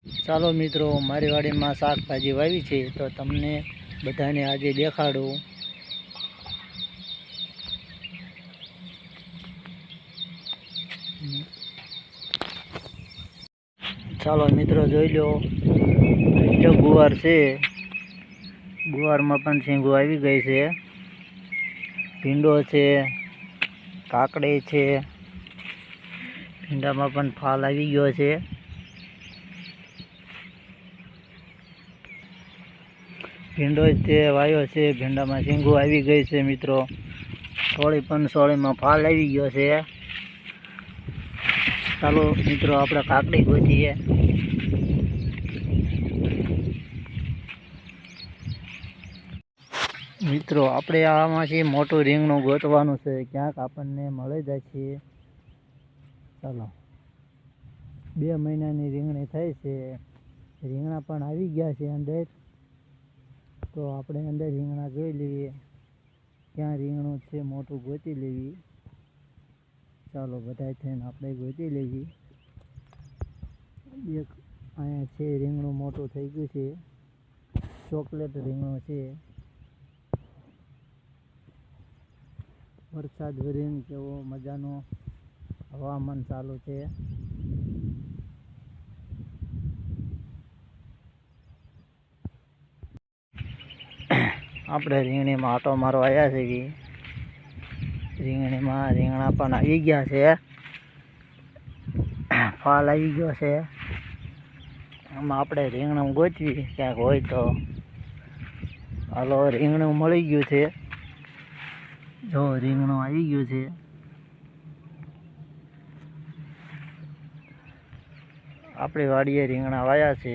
ચાલો મિત્રો, મારી વાડીમાં શાકભાજી વાવી છે તો તમને બધાને આજે દેખાડું. ચાલો મિત્રો જોઈ લો, જો ગુવાર છે, ગુવારમાં પણ શીંગો આવી ગઈ છે. ભીંડો છે, કાકડી છે, ભીંડામાં પણ ફાલ આવી ગયો છે. ભીંડો તે વાયો છે, ભીંડામાં શીંગો આવી ગઈ છે મિત્રો. સોળીમાં ફાલ આવી ગયો છે. ચાલો મિત્રો, આપણે કાકડી ગોતીએ. મિત્રો આપણે આમાંથી મોટું રીંગણું ગોતવાનું છે, ક્યાંક આપણને મળી જાય છે. ચાલો, 2 મહિનાની રીંગણી થઈ છે, રીંગણા પણ આવી ગયા છે અંદર. તો આપણે અંદર રીંગણા જોઈ લઈએ, ક્યાં રીંગણું છે મોટું ગોતી લેવી. ચાલો બધા થઈને આપણે ગોતી લેવી. એક અહીંયા છે રીંગણું, મોટું થઈ ગયું છે, ચોકલેટ રીંગણું છે. વરસાદ વરીને કેવો મજાનો હવામાન ચાલુ છે. આપણે રીંગણીમાં આટો મારવા આવ્યા છે. રીંગણીમાં રીંગણા પણ આવી ગયા છે, ફાલ આવી ગયો છે. આમાં આપણે રીંગણું ગોતવી ક્યાંક હોય તો. હાલો, રીંગણું મળી ગયું છે. જો રીંગણું આવી ગયું છે. આપણી વાડીએ રીંગણા વાયા છે.